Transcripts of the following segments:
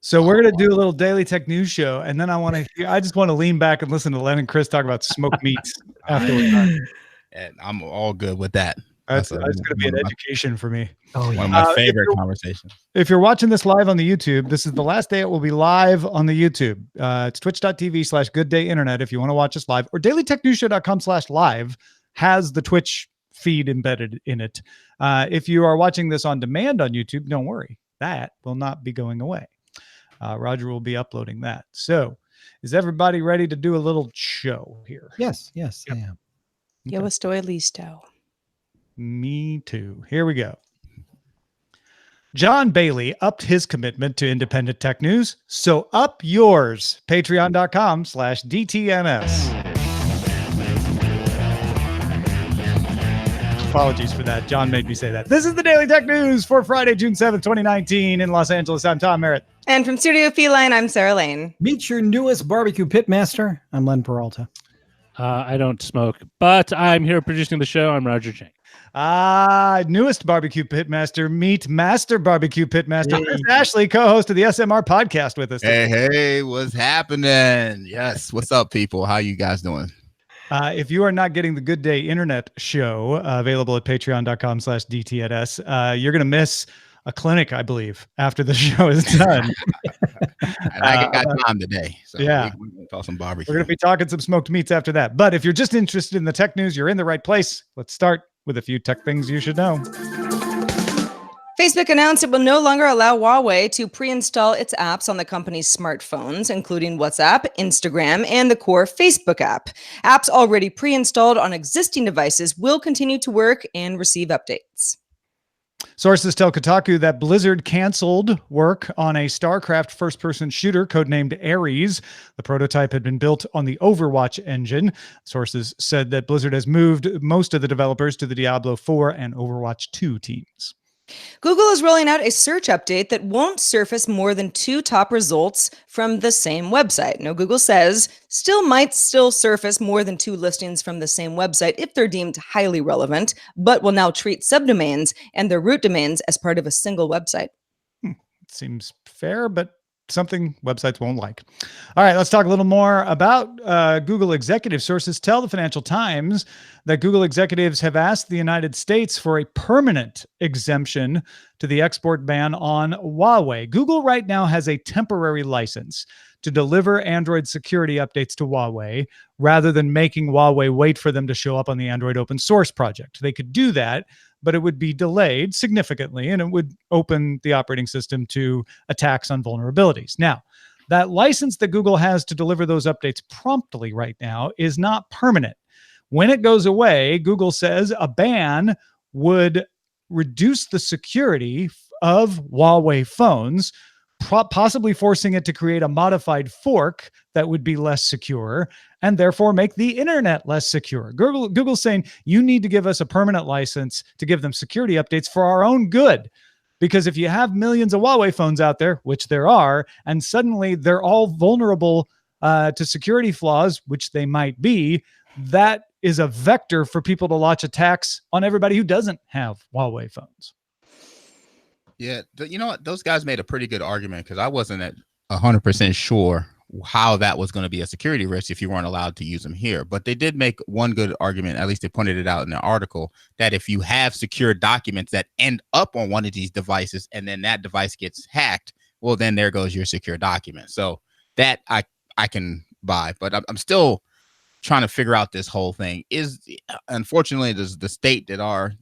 So we're going to do a little daily tech news show, and then I just want to lean back and listen to Len and Chris talk about smoked meats after we're done. And I'm all good with that. That's going to be an education for me. Oh, yeah. One of my favorite conversations. If you're watching this live on the YouTube, this is the last day it will be live on the YouTube. It's twitch.tv/gooddayinternet if you want to watch us live, or dailytechnewsshow.com/live has the Twitch feed embedded in it. If you are watching this on demand on YouTube, don't worry. That will not be going away. Roger will be uploading that. So is everybody ready to do a little show here? Yes, I am. Okay. Yo estoy listo. Me too. Here we go. John Bailey upped his commitment to independent tech news, so up yours. Patreon.com/DTNS. Apologies for that. John made me say that. This is the Daily Tech News for Friday, June 7th, 2019 in Los Angeles. I'm Tom Merritt. And from Studio Feline, I'm Sarah Lane. Meet your newest barbecue pitmaster. I'm Len Peralta. I don't smoke, but I'm here producing the show. I'm Roger Chang. Newest barbecue pitmaster, meet Master Barbecue Pitmaster, Chris Ashley, co-host of the SMR podcast with us today. Hey, what's happening? Yes, what's up, people? How you guys doing? If you are not getting the Good Day Internet show available at patreon.com/DTNS, you're going to miss a clinic, I believe, after the show is done. And I got time today. So yeah. We're going to talk some barbecue. We're going to be talking some smoked meats after that. But if you're just interested in the tech news, you're in the right place. Let's start with a few tech things you should know. Facebook announced it will no longer allow Huawei to pre-install its apps on the company's smartphones, including WhatsApp, Instagram, and the core Facebook app. Apps already pre-installed on existing devices will continue to work and receive updates. Sources tell Kotaku that Blizzard canceled work on a StarCraft first-person shooter codenamed Ares. The prototype had been built on the Overwatch engine. Sources said that Blizzard has moved most of the developers to the Diablo 4 and Overwatch 2 teams. Google is rolling out a search update that won't surface more than 2 top results from the same website. Now, Google says might still surface more than 2 listings from the same website if they're deemed highly relevant, but will now treat subdomains and their root domains as part of a single website. Seems fair, but something websites won't like. All right, let's talk a little more about Google executive. Sources tell the Financial Times that Google executives have asked the United States for a permanent exemption to the export ban on Huawei. Google right now has a temporary license to deliver Android security updates to Huawei rather than making Huawei wait for them to show up on the Android open source project. They could do that, but it would be delayed significantly, and it would open the operating system to attacks on vulnerabilities. Now, that license that Google has to deliver those updates promptly right now is not permanent. When it goes away, Google says a ban would reduce the security of Huawei phones, possibly forcing it to create a modified fork that would be less secure and therefore make the internet less secure. Google's saying you need to give us a permanent license to give them security updates for our own good. Because if you have millions of Huawei phones out there, which there are, and suddenly they're all vulnerable to security flaws, which they might be, that is a vector for people to launch attacks on everybody who doesn't have Huawei phones. Yeah, you know what? Those guys made a pretty good argument because I wasn't at 100% sure how that was going to be a security risk if you weren't allowed to use them here. But they did make one good argument, at least they pointed it out in the article, that if you have secure documents that end up on one of these devices and then that device gets hacked, well, then there goes your secure document. So that I can buy, but I'm still trying to figure out this whole thing. Unfortunately, the state that our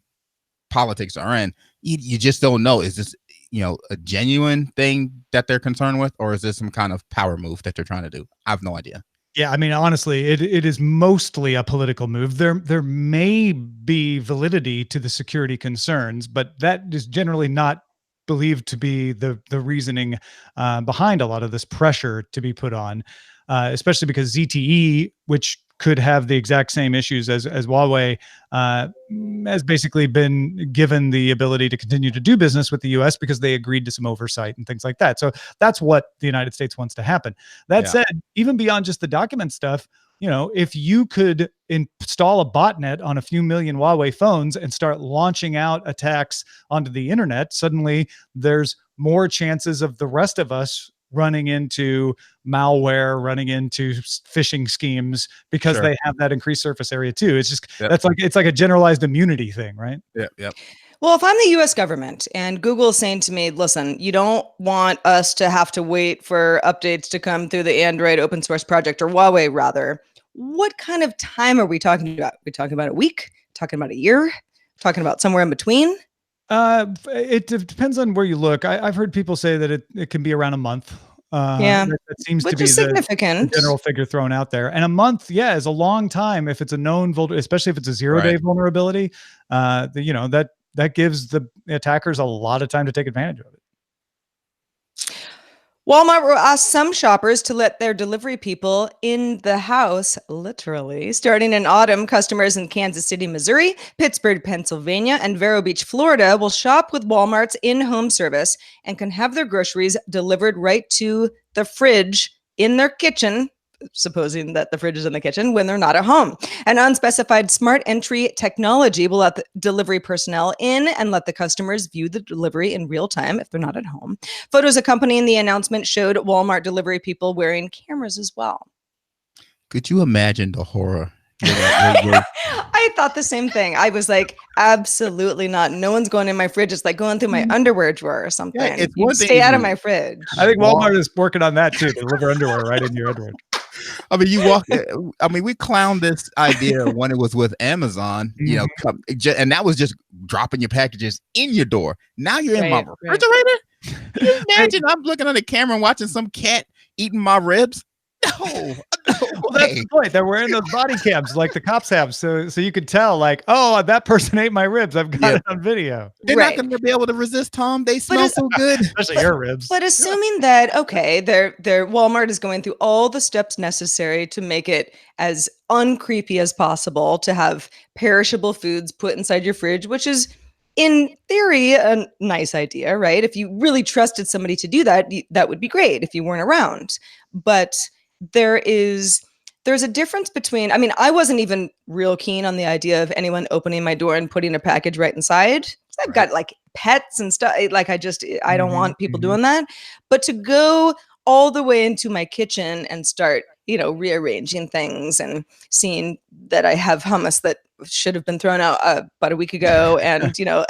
politics are in, you just don't know. Is this, a genuine thing that they're concerned with, or is this some kind of power move that they're trying to do? I have no idea. Yeah, I mean, honestly, it is mostly a political move. There may be validity to the security concerns, but that is generally not believed to be the reasoning behind a lot of this pressure to be put on, especially because ZTE, which could have the exact same issues as Huawei, has basically been given the ability to continue to do business with the U.S. because they agreed to some oversight and things like that. So that's what the United States wants to happen. That said, even beyond just the document stuff, if you could install a botnet on a few million Huawei phones and start launching out attacks onto the internet, suddenly there's more chances of the rest of us running into malware, running into phishing schemes because Sure. they have that increased surface area too. It's just Yep. it's like a generalized immunity thing, right? Yep. Well, if I'm the US government and Google is saying to me, listen, you don't want us to have to wait for updates to come through the Android open source project, or Huawei rather, what kind of time are we talking about? Are we talking about a week? Talking about a year? Talking about somewhere in between? It depends on where you look. I've heard people say that it can be around a month. Yeah. That seems to Which be is the significant. general figure thrown out there. And a month, yeah, is a long time if it's a known especially if it's a 0-day Right. vulnerability. That gives the attackers a lot of time to take advantage of it. Walmart will ask some shoppers to let their delivery people in the house, literally. Starting in autumn, customers in Kansas City, Missouri, Pittsburgh, Pennsylvania, and Vero Beach, Florida will shop with Walmart's in-home service and can have their groceries delivered right to the fridge in their kitchen, supposing that the fridge is in the kitchen, when they're not at home. An unspecified smart entry technology will let the delivery personnel in and let the customers view the delivery in real time if they're not at home. Photos accompanying the announcement showed Walmart delivery people wearing cameras as well. Could you imagine the horror? I thought the same thing. I was like, absolutely not. No one's going in my fridge. It's like going through my underwear drawer or something. Yeah, it's You one thing stay out of you- my fridge. I think Walmart is working on that too. Deliver underwear right into your underwear. I mean, we clowned this idea when it was with Amazon, and that was just dropping your packages in your door. Now you're in my refrigerator. Can you imagine? I'm looking on the camera and watching some cat eating my ribs. No. Well, that's the point. They're wearing those body cams like the cops have, so you could tell, like, oh, that person ate my ribs. I've got it on video. They're not going to be able to resist, Tom. They smell so good, especially your ribs. But assuming that their Walmart is going through all the steps necessary to make it as uncreepy as possible to have perishable foods put inside your fridge, which is in theory a nice idea, right? If you really trusted somebody to do that, that would be great if you weren't around. But there's a difference between, I mean, I wasn't even real keen on the idea of anyone opening my door and putting a package right inside. I've got like pets and stuff. Like I don't want people doing that. But to go all the way into my kitchen and start, rearranging things and seeing that I have hummus that should have been thrown out about a week ago, and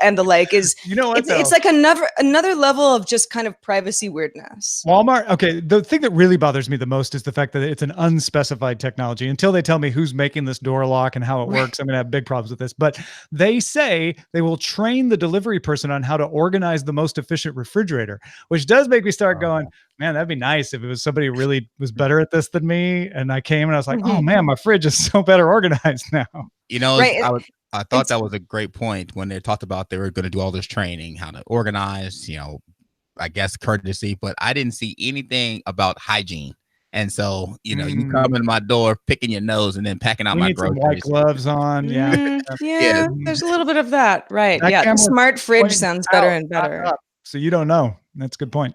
and the like is it's like another level of just kind of privacy weirdness. Walmart. Okay, the thing that really bothers me the most is the fact that it's an unspecified technology. Until they tell me who's making this door lock and how it works, I'm gonna have big problems with this. But they say they will train the delivery person on how to organize the most efficient refrigerator, which does make me start going, man, that'd be nice if it was somebody who really was better at this than me. And I came and I was like, oh man, my fridge is so better organized now. I thought that was a great point when they talked about they were going to do all this training, how to organize, I guess courtesy, but I didn't see anything about hygiene. And so, you come in my door, picking your nose and then packing out my groceries. Some white gloves on. Yeah. Yeah. There's a little bit of that. Right. The smart fridge sounds better and better. So you don't know. That's a good point.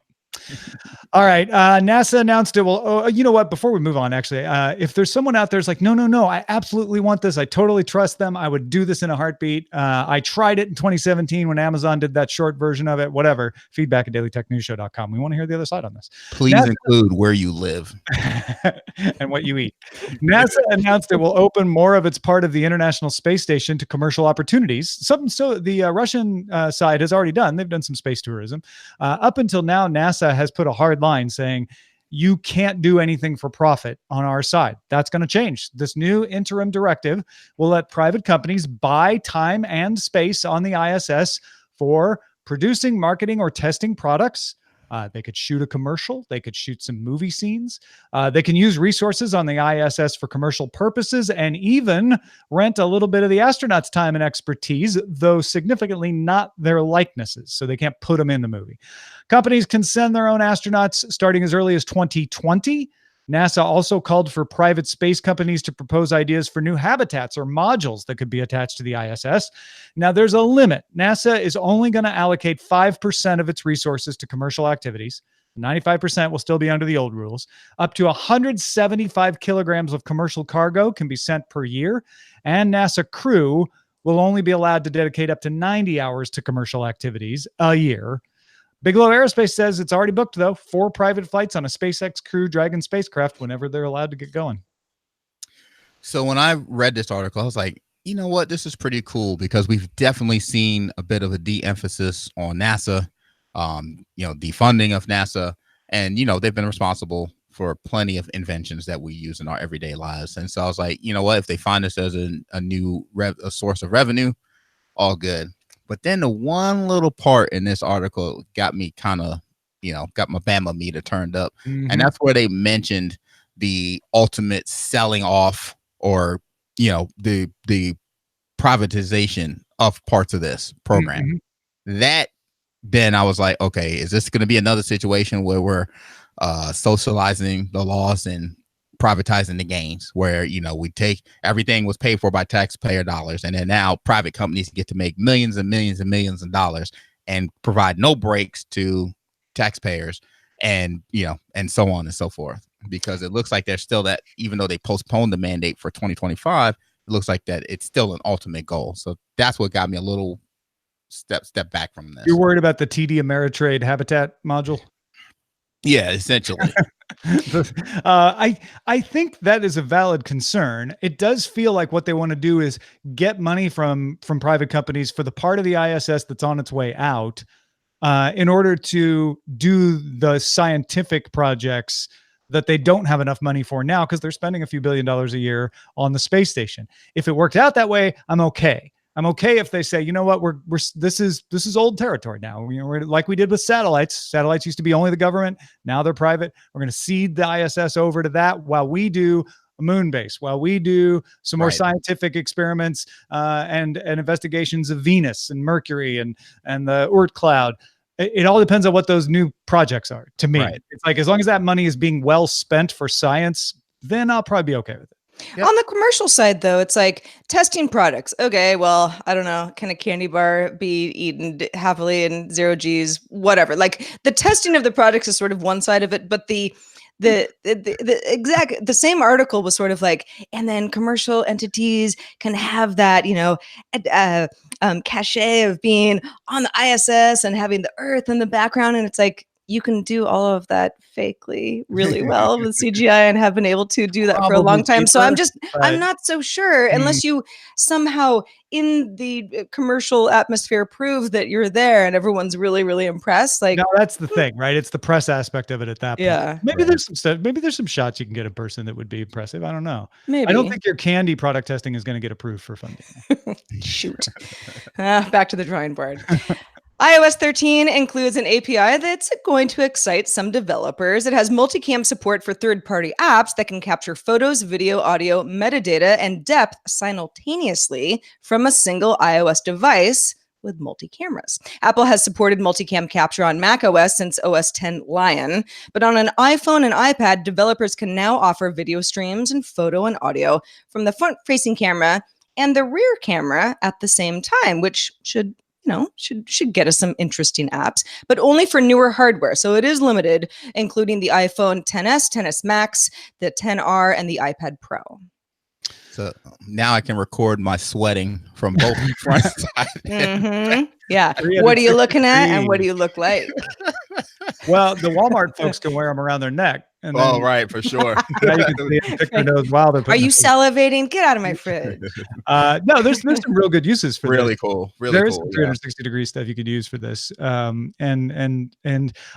All right. NASA announced it. Well, you know what? Before we move on, actually, if there's someone out there who's like, no, I absolutely want this. I totally trust them. I would do this in a heartbeat. I tried it in 2017 when Amazon did that short version of it, whatever. Feedback at dailytechnewsshow.com. We want to hear the other side on this. Please include where you live and what you eat. NASA announced it will open more of its part of the International Space Station to commercial opportunities. Something so the Russian side has already done. They've done some space tourism. Up until now, NASA has put a hard line saying you can't do anything for profit on our side. That's going to change. This new interim directive will let private companies buy time and space on the ISS for producing, marketing, or testing products. They could shoot a commercial. They could shoot some movie scenes. They can use resources on the ISS for commercial purposes and even rent a little bit of the astronauts' time and expertise, though significantly not their likenesses. So they can't put them in the movie. Companies can send their own astronauts starting as early as 2020. NASA also called for private space companies to propose ideas for new habitats or modules that could be attached to the ISS. Now, there's a limit. NASA is only going to allocate 5% of its resources to commercial activities. 95% will still be under the old rules. Up to 175 kilograms of commercial cargo can be sent per year, and NASA crew will only be allowed to dedicate up to 90 hours to commercial activities a year. Bigelow Aerospace says it's already booked, though. 4 private flights on a SpaceX Crew Dragon spacecraft whenever they're allowed to get going. So when I read this article, I was like, you know what? This is pretty cool because we've definitely seen a bit of a de-emphasis on NASA, defunding of NASA. And, they've been responsible for plenty of inventions that we use in our everyday lives. And so I was like, you know what? If they find this as a new source of revenue, all good. But then the one little part in this article got me kind of, got my Bama meter turned up. Mm-hmm. And that's where they mentioned the ultimate selling off or, the privatization of parts of this program. Mm-hmm. That then I was like, okay, is this going to be another situation where we're socializing the loss and privatizing the gains, where we take everything was paid for by taxpayer dollars, and then now private companies get to make millions and millions and millions of dollars and provide no breaks to taxpayers, and and so on and so forth. Because it looks like there's still that, even though they postponed the mandate for 2025, it looks like that it's still an ultimate goal. So that's what got me a little step back from this. You're worried about the TD Ameritrade habitat module? Yeah, essentially. I think that is a valid concern. It does feel like what they want to do is get money from private companies for the part of the ISS that's on its way out, in order to do the scientific projects that they don't have enough money for now because they're spending a few $1 billion a year on the space station. If it worked out that way, I'm okay. I'm okay if they say, you know what, this is old territory now. We're like we did with satellites. Satellites used to be only the government. Now they're private. We're going to cede the ISS over to that while we do a moon base, while we do some more scientific experiments and investigations of Venus and Mercury and the Oort cloud. It all depends on what those new projects are. To me, It's like, as long as that money is being well spent for science, then I'll probably be okay with it. Yep. On the commercial side, though, it's like testing products. Okay, well, I don't know. Can a candy bar be eaten happily in 0 G's? Whatever. Like, the testing of the products is sort of one side of it, but the same article was sort of like, and then commercial entities can have that, cachet of being on the ISS and having the Earth in the background, and it's like, you can do all of that fakely really well with CGI and have been able to do that for a long time. So I'm not so sure unless you somehow in the commercial atmosphere prove that you're there and everyone's really, really impressed. Like, no, that's the thing, right? It's the press aspect of it at that point. Yeah. Maybe there's some stuff. Maybe there's some shots you can get in person that would be impressive. I don't know. Maybe. I don't think your candy product testing is going to get approved for funding. Shoot. Back to the drawing board. iOS 13 includes an API that's going to excite some developers. It has multicam support for third-party apps that can capture photos, video, audio, metadata, and depth simultaneously from a single iOS device with multi-cameras. Apple has supported multicam capture on macOS since OS X Lion, but on an iPhone and iPad, developers can now offer video streams and photo and audio from the front-facing camera and the rear camera at the same time, which should get us some interesting apps, but only for newer hardware. So it is limited, including the iPhone XS, XS Max, the XR, and the iPad Pro. So now I can record my sweating from both front and side. Mm-hmm. Yeah. What are you looking at and what do you look like? Well, the Walmart folks can wear them around their neck. And then, right, for sure. Now you can see them pick their nose while they're. Are you salivating? Get out of my fridge. No, there's some real good uses for really this. Cool. There is some 360 degree stuff you could use for this. And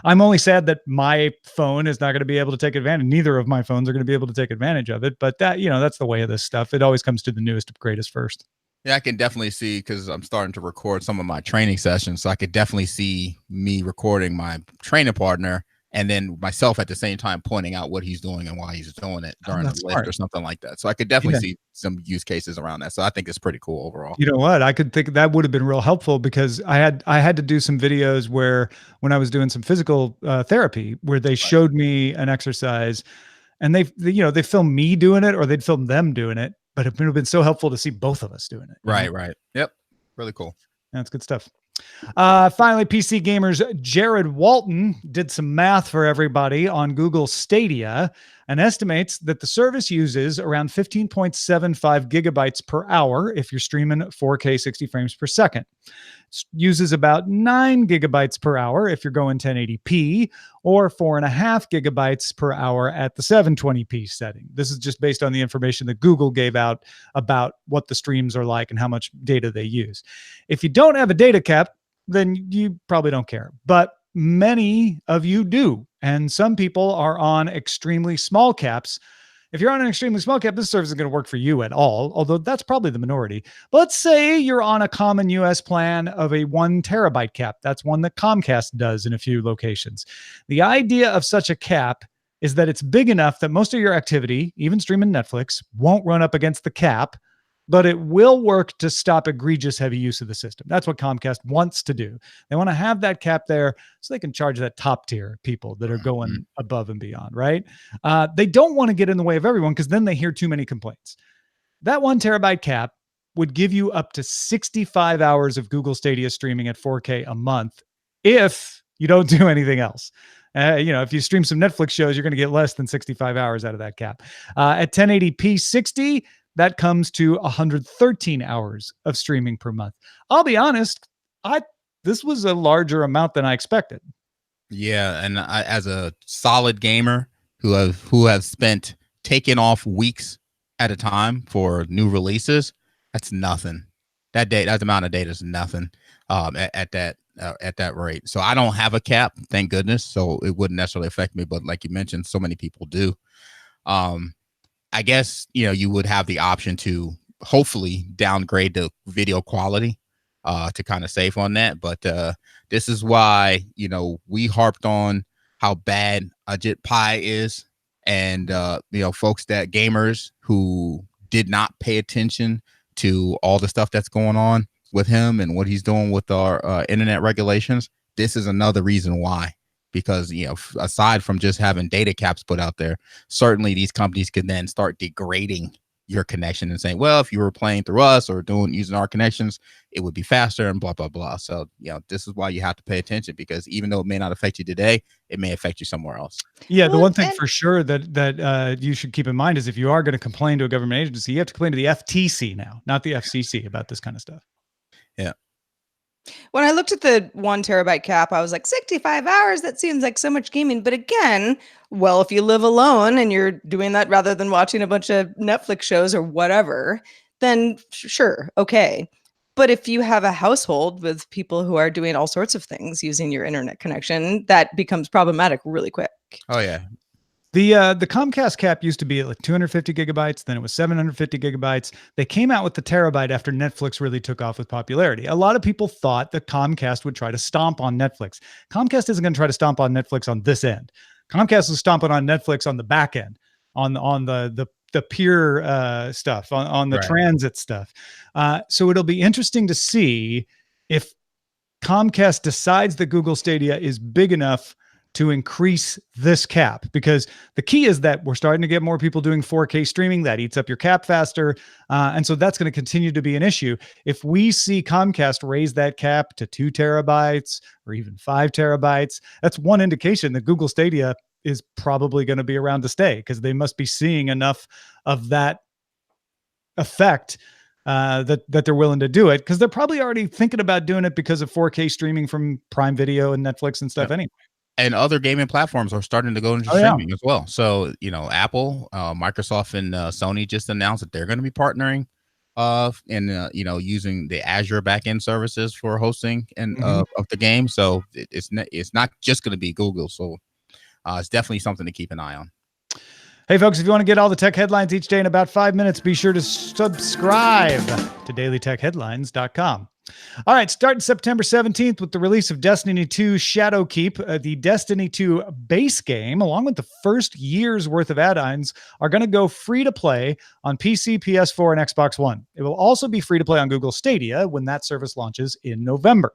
I'm only sad that my phone is not going to be able to take advantage. Neither of my phones are going to be able to take advantage of it. But that's the way of this stuff. It always comes to the newest, greatest first. Yeah, I can definitely see, because I'm starting to record some of my training sessions. So I could definitely see me recording my training partner and then myself at the same time pointing out what he's doing and why he's doing it during a lift or something like that. So I could definitely see some use cases around that. So I think it's pretty cool overall. You know what? I could think that would have been real helpful, because I had to do some videos where, when I was doing some physical therapy, where they showed me an exercise, and they filmed me doing it or they'd film them doing it. But it would have been so helpful to see both of us doing it. Right. Yep. Really cool. That's good stuff. Finally, PC gamers Jared Walton did some math for everybody on Google Stadia, and estimates that the service uses around 15.75 gigabytes per hour if you're streaming 4K 60 frames per second. It uses about 9 gigabytes per hour if you're going 1080p, or 4.5 gigabytes per hour at the 720p setting. This is just based on the information that Google gave out about what the streams are like and how much data they use. If you don't have a data cap, then you probably don't care. But many of you do. And some people are on extremely small caps. If you're on an extremely small cap, this service isn't going to work for you at all, although that's probably the minority. But let's say you're on a common US plan of a 1 terabyte cap. That's one that Comcast does in a few locations. The idea of such a cap is that it's big enough that most of your activity, even streaming Netflix, won't run up against the cap, but it will work to stop egregious heavy use of the system. That's what Comcast wants to do. They want to have that cap there so they can charge that top tier people that are going above and beyond, right? They don't want to get in the way of everyone because then they hear too many complaints. That 1 terabyte cap would give you up to 65 hours of Google Stadia streaming at 4K a month if you don't do anything else. If you stream some Netflix shows, you're going to get less than 65 hours out of that cap. At 1080p 60, that comes to 113 hours of streaming per month. I'll be honest, this was a larger amount than I expected. Yeah, and I, as a solid gamer who have spent taking off weeks at a time for new releases, that's nothing. That amount of data is nothing at that rate. So I don't have a cap, thank goodness. So it wouldn't necessarily affect me. But like you mentioned, so many people do. I guess, you would have the option to hopefully downgrade the video quality to kind of save on that. But this is why, we harped on how bad Ajit Pai is. And, folks, that gamers who did not pay attention to all the stuff that's going on with him and what he's doing with our internet regulations. This is another reason why. Because, aside from just having data caps put out there, certainly these companies can then start degrading your connection and saying, well, if you were playing through us or using our connections, it would be faster and blah, blah, blah. So, this is why you have to pay attention, because even though it may not affect you today, it may affect you somewhere else. Yeah, the one thing for sure that you should keep in mind is if you are going to complain to a government agency, you have to complain to the FTC now, not the FCC, about this kind of stuff. Yeah. When I looked at the 1 terabyte cap, I was like, 65 hours, that seems like so much gaming. But again, well, if you live alone and you're doing that rather than watching a bunch of Netflix shows or whatever, then sure, okay. But if you have a household with people who are doing all sorts of things using your internet connection, that becomes problematic really quick. Oh, yeah. The Comcast cap used to be at like 250 gigabytes. Then it was 750 gigabytes. They came out with the terabyte after Netflix really took off with popularity. A lot of people thought that Comcast would try to stomp on Netflix. Comcast isn't going to try to stomp on Netflix on this end. Comcast is stomping on Netflix on the back end, on the peer stuff, on the transit stuff. So it'll be interesting to see if Comcast decides that Google Stadia is big enough to increase this cap, because the key is that we're starting to get more people doing 4K streaming that eats up your cap faster. And so that's going to continue to be an issue. If we see Comcast raise that cap to 2 terabytes or even 5 terabytes, that's one indication that Google Stadia is probably going to be around to stay, because they must be seeing enough of that effect that they're willing to do it, because they're probably already thinking about doing it because of 4K streaming from Prime Video and Netflix and stuff anyway. And other gaming platforms are starting to go into streaming as well. So, Apple, Microsoft, and Sony just announced that they're going to be partnering and using the Azure backend services for hosting and of the game. So it's not just going to be Google. So it's definitely something to keep an eye on. Hey, folks, if you want to get all the tech headlines each day in about 5 minutes, be sure to subscribe to dailytechheadlines.com. All right, starting September 17th with the release of Destiny 2 Shadowkeep, the Destiny 2 base game, along with the first year's worth of add-ons, are going to go free to play on PC, PS4, and Xbox One. It will also be free to play on Google Stadia when that service launches in November.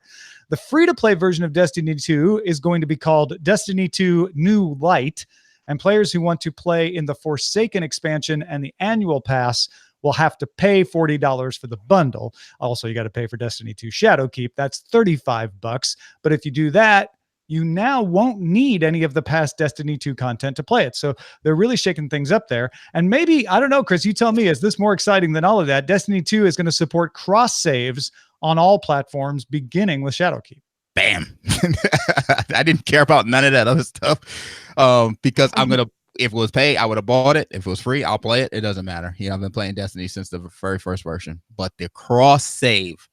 The free-to-play version of Destiny 2 is going to be called Destiny 2 New Light, and players who want to play in the Forsaken expansion and the annual pass will have to pay $40 for the bundle. Also, you got to pay for Destiny 2 Shadowkeep. That's $35. But if you do that, you now won't need any of the past Destiny 2 content to play it. So they're really shaking things up there. And maybe, I don't know, Chris, you tell me, is this more exciting than all of that? Destiny 2 is going to support cross saves on all platforms, beginning with Shadowkeep. Bam. I didn't care about none of that other stuff because if it was paid, I would have bought it. If it was free, I'll play it. It doesn't matter. I've been playing Destiny since the very first version, but the cross save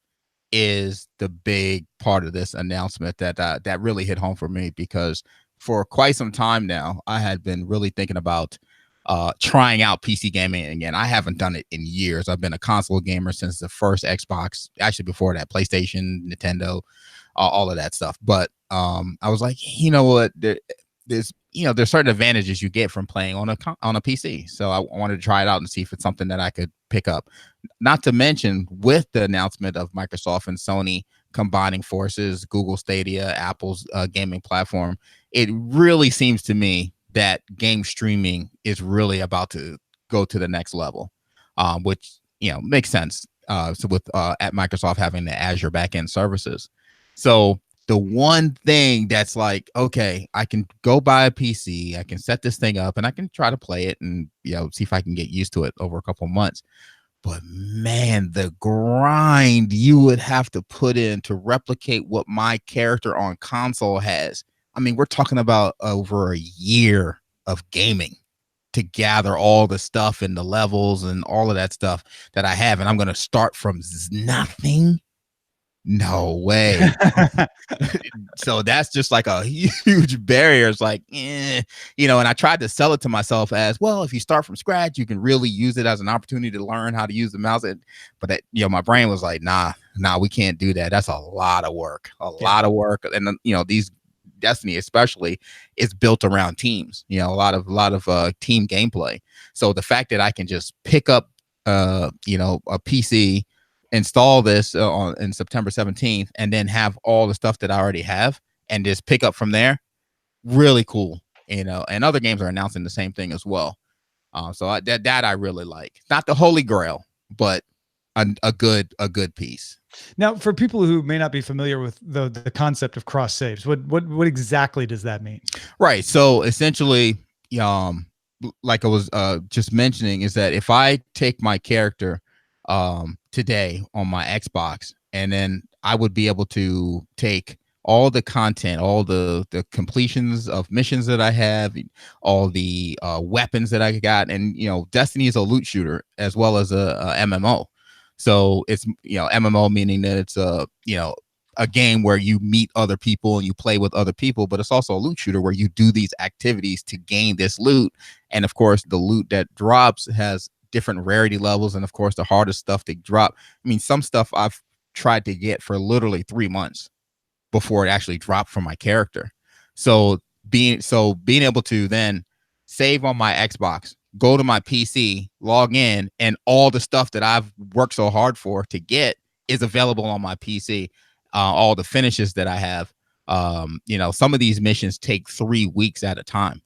is the big part of this announcement that really hit home for me, because for quite some time now, I had been really thinking about trying out PC gaming again. I haven't done it in years. I've been a console gamer since the first Xbox, actually before that, PlayStation, Nintendo, all of that stuff. But I was like, you know what, there's certain advantages you get from playing on a PC. So I wanted to try it out and see if it's something that I could pick up. Not to mention, with the announcement of Microsoft and Sony combining forces, Google Stadia, Apple's gaming platform, it really seems to me that game streaming is really about to go to the next level, which makes sense. So with at Microsoft having the Azure backend services, so the one thing that's like, okay, I can go buy a PC, I can set this thing up, and I can try to play it and see if I can get used to it over a couple of months. But man, the grind you would have to put in to replicate what my character on console has. I mean, we're talking about over a year of gaming to gather all the stuff and the levels and all of that stuff that I have. And I'm going to start from nothing. No way. So that's just like a huge barrier. It's like, and I tried to sell it to myself as, well, if you start from scratch, you can really use it as an opportunity to learn how to use the mouse. But that, my brain was like, nah, we can't do that. That's a lot of work, lot of work. And these Destiny especially is built around teams, a lot of team gameplay. So the fact that I can just pick up, a PC, install this in September 17th, and then have all the stuff that I already have and just pick up from there, really cool. And other games are announcing the same thing as well. So that I really like. Not the holy grail, but a good piece. Now, for people who may not be familiar with the concept of cross saves, what exactly does that mean? Right. So essentially, like I was just mentioning, is that if I take my character today on my Xbox, and then I would be able to take all the content, all the completions of missions that I have, all the weapons that I got, and Destiny is a loot shooter as well as a MMO. So it's MMO meaning that it's a game where you meet other people and you play with other people, but it's also a loot shooter where you do these activities to gain this loot. And of course, the loot that drops has different rarity levels, and of course, the hardest stuff to drop. I mean, some stuff I've tried to get for literally 3 months before it actually dropped from my character. So being able to then save on my Xbox, go to my PC, log in, and all the stuff that I've worked so hard for to get is available on my PC. All the finishes that I have, some of these missions take 3 weeks at a time.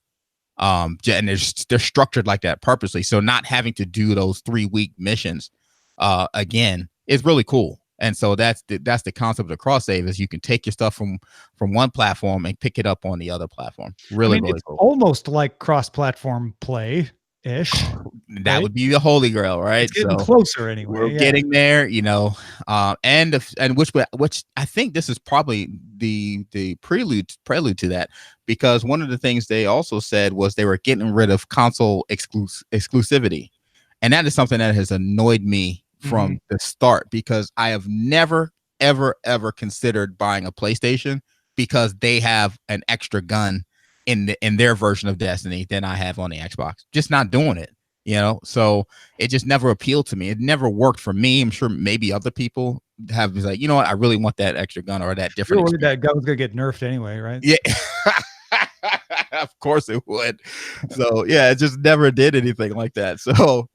And they're structured like that purposely. So not having to do those 3-week missions again is really cool. And so that's the concept of cross save, is you can take your stuff from one platform and pick it up on the other platform. Really it's cool. Almost like cross-platform play ish. That would be the holy grail, right? It's getting closer anyway. We're getting there, and which I think this is probably the prelude to that, because one of the things they also said was they were getting rid of console exclusivity, and that is something that has annoyed me from the start, because I have never ever considered buying a PlayStation because they have an extra gun in their version of Destiny than I have on the Xbox. Just not doing it, so it just never appealed to me. It never worked for me. I'm sure maybe other people have been like, what, I really want that extra gun or that different. You're worried that gun was gonna get nerfed anyway, right? Yeah. Of course it would. So yeah, it just never did anything like that. So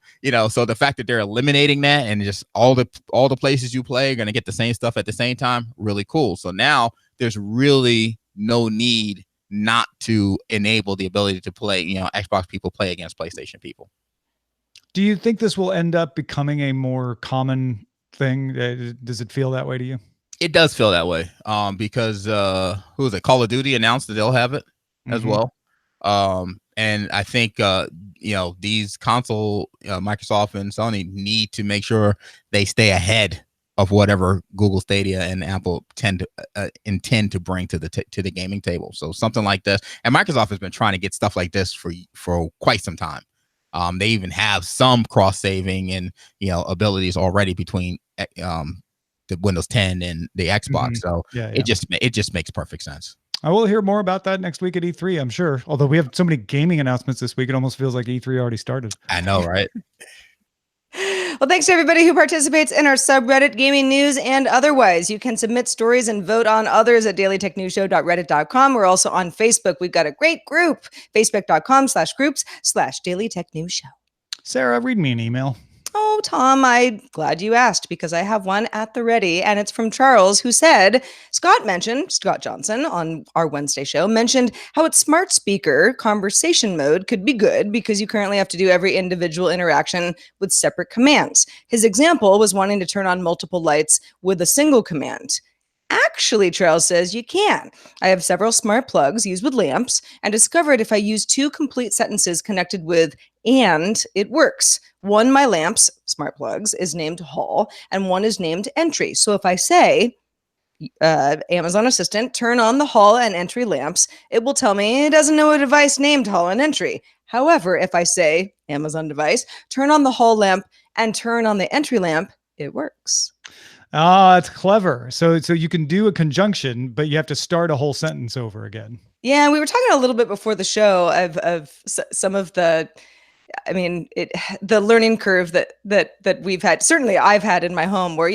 so the fact that they're eliminating that, and just all the places you play are going to get the same stuff at the same time, really cool. So now there's really no need not to enable the ability to play, Xbox people play against PlayStation people. Do you think this will end up becoming a more common thing? Does it feel that way to you? It does feel that way. Because who is it? Call of Duty announced that they'll have it as well. And I think these console Microsoft and Sony need to make sure they stay ahead of whatever Google Stadia and Apple intend to bring to the gaming table. So something like this, and Microsoft has been trying to get stuff like this for quite some time. They even have some cross saving and abilities already between the Windows 10 and the Xbox. So it just makes perfect sense. I will hear more about that next week at E3, I'm sure. Although we have so many gaming announcements this week, it almost feels like E3 already started. I know, right? Well, thanks to everybody who participates in our subreddit, gaming news, and otherwise. You can submit stories and vote on others at dailytechnewsshow.reddit.com. We're also on Facebook. We've got a great group, facebook.com/groups/dailytechnewsshow. Sarah, read me an email. Oh, Tom, I'm glad you asked because I have one at the ready, and it's from Charles, who said, Scott Johnson on our Wednesday show mentioned how its smart speaker conversation mode could be good because you currently have to do every individual interaction with separate commands. His example was wanting to turn on multiple lights with a single command. Actually, Charles says you can. I have several smart plugs used with lamps and discovered if I use 2 complete sentences connected with and, it works. One, my lamps, smart plugs, is named hall, and one is named entry. So if I say, Amazon Assistant, turn on the hall and entry lamps, it will tell me it doesn't know a device named hall and entry. However, if I say, Amazon device, turn on the hall lamp and turn on the entry lamp, it works. Ah, it's clever. So you can do a conjunction, but you have to start a whole sentence over again. Yeah, we were talking a little bit before the show of some of the, the learning curve that we've had. Certainly, I've had in my home where,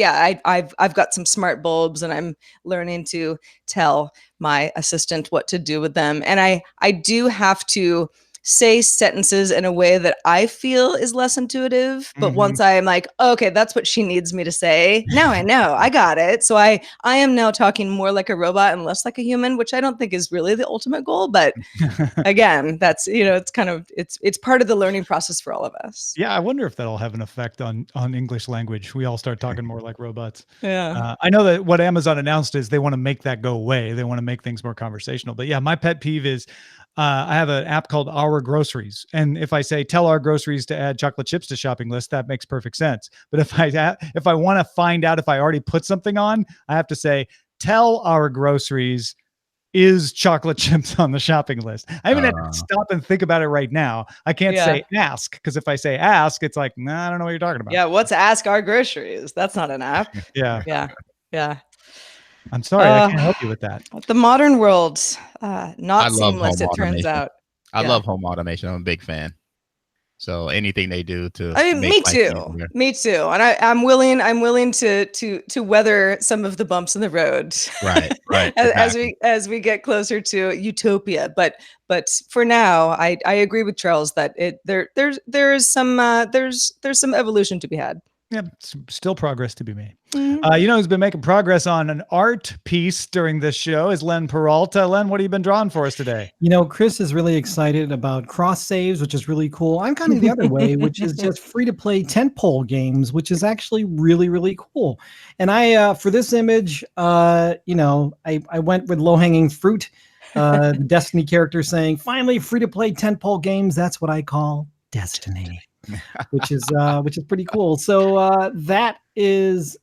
I've got some smart bulbs, and I'm learning to tell my assistant what to do with them, and I do have to say sentences in a way that I feel is less intuitive. But once I'm like, okay, that's what she needs me to say. Now I know, I got it. So I am now talking more like a robot and less like a human, which I don't think is really the ultimate goal. But again, that's, it's kind of, it's part of the learning process for all of us. Yeah. I wonder if that'll have an effect on English language. We all start talking more like robots. Yeah. I know that what Amazon announced is they want to make that go away. They want to make things more conversational. But yeah, my pet peeve is, I have an app called Our Groceries. And if I say, tell Our Groceries to add chocolate chips to shopping list, that makes perfect sense. But if I want to find out if I already put something on, I have to say, tell Our Groceries is chocolate chips on the shopping list. I even had to stop and think about it right now. I can't say ask, because if I say ask, it's like, nah, I don't know what you're talking about. Yeah, what's Ask Our Groceries? That's not an app. Yeah. I'm sorry, I can't help you with that. The modern world, not seamless, it turns out. I love home automation. I'm a big fan. So anything they do to me too. And I'm willing to weather some of the bumps in the road. Right. as we get closer to utopia. But for now, I agree with Charles that there's some evolution to be had. Yeah, still progress to be made. Who's been making progress on an art piece during this show is Len Peralta. Len, what have you been drawing for us today? Chris is really excited about cross saves, which is really cool. I'm kind of the other way, which is just free to play tentpole games, which is actually really, really cool. And I, for this image, I went with low hanging fruit. The Destiny character saying, finally free to play tentpole games. That's what I call Destiny. which is pretty cool. So that is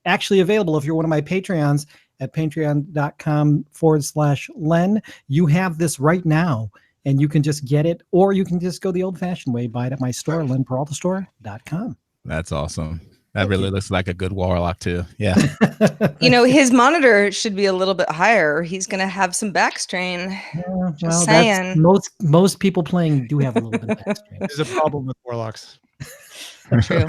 actually available if you're one of my Patreons at patreon.com/Len. You have this right now, and you can just get it, or you can just go the old-fashioned way, buy it at my store, lenperaltastore.com. That's awesome. That really looks like a good warlock too. Yeah. His monitor should be a little bit higher. He's going to have some back strain. Just saying. Most people playing do have a little bit of back strain. There's a problem with warlocks. True.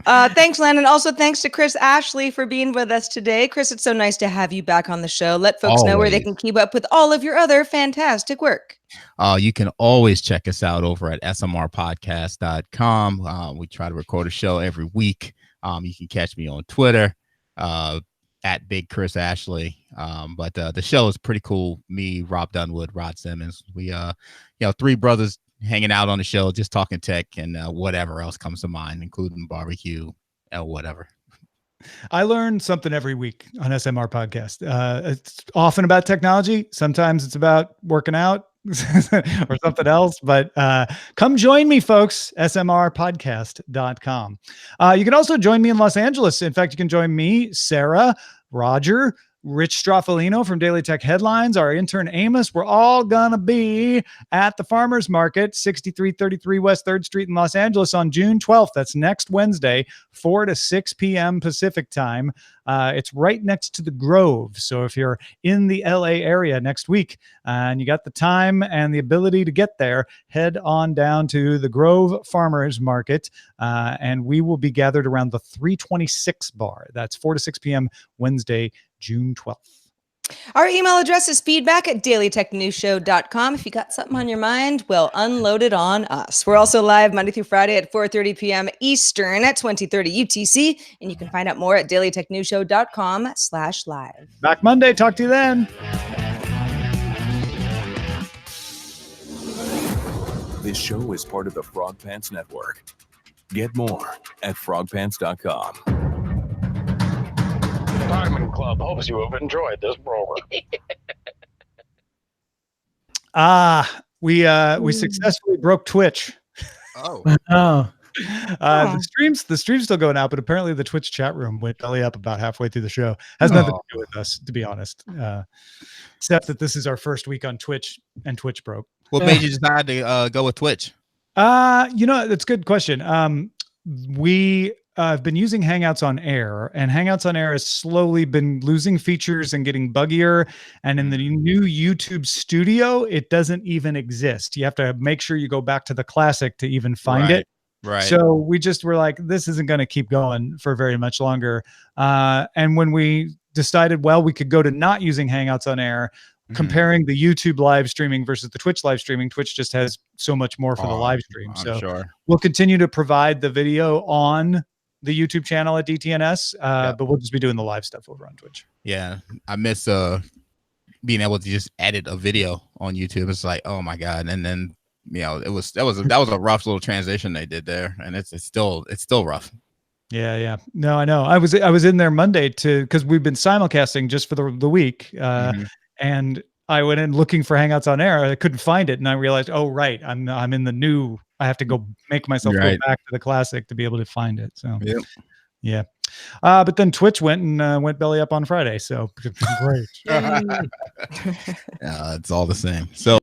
Thanks, Len. And also thanks to Chris Ashley for being with us today. Chris, it's so nice to have you back on the show. Let folks know where they can keep up with all of your other fantastic work. You can always check us out over at smrpodcast.com. We try to record a show every week. You can catch me on Twitter at Big Chris Ashley. But the show is pretty cool. Me, Rob Dunwood, Rod Simmons. We 3 brothers hanging out on the show, just talking tech and whatever else comes to mind, including barbecue and whatever. I learn something every week on SMR podcast. It's often about technology. Sometimes it's about working out or something else, but come join me, folks. smrpodcast.com. You can also join me in Los Angeles. In fact, you can join me, Sarah, Roger, Rich Straffolino from Daily Tech Headlines, our intern Amos. We're all going to be at the Farmers Market, 6333 West 3rd Street in Los Angeles on June 12th. That's next Wednesday, 4 to 6 p.m. Pacific time. It's right next to the Grove. So if you're in the LA area next week and you got the time and the ability to get there, head on down to the Grove Farmers Market, and we will be gathered around the 326 bar. That's 4 to 6 p.m. Wednesday, June 12th. Our email address is feedback@dailytechnewsshow.com. If you got something on your mind, well, unload it on us. We're also live Monday through Friday at 4:30 p.m. Eastern at 2030 UTC. And you can find out more at dailytechnewsshow.com/live. Back Monday. Talk to you then. This show is part of the Frog Pants Network. Get more at frogpants.com. The Diamond Club hopes you have enjoyed this program. We successfully broke Twitch. Oh, Oh, The stream's still going out, but apparently the Twitch chat room went belly up about halfway through the show. Has nothing to do with us, to be honest. Except that this is our first week on Twitch, and Twitch broke. what made you decide to go with Twitch? That's a good question. We have been using Hangouts on Air, and Hangouts on Air has slowly been losing features and getting buggier. And in the new YouTube Studio, it doesn't even exist. You have to make sure you go back to the classic to even find it. Right. So we just were like, this isn't going to keep going for very much longer. And when we decided, well, we could go to not using Hangouts on Air, comparing the YouTube live streaming versus the Twitch live streaming, Twitch just has so much more for the live stream. I'm sure. We'll continue to provide the video on the YouTube channel at DTNS, but we'll just be doing the live stuff over on Twitch. Yeah, I miss being able to just edit a video on YouTube. It's like, oh my god! And then that was a rough little transition they did there, and it's still rough. Yeah. No, I know. I was in there Monday because we've been simulcasting just for the week, and I went in looking for Hangouts on Air. I couldn't find it, and I realized, oh right, I'm in the new. I have to go make myself go back to the classic to be able to find it. So yeah. But then Twitch went belly up on Friday. So great. It's all the same. So.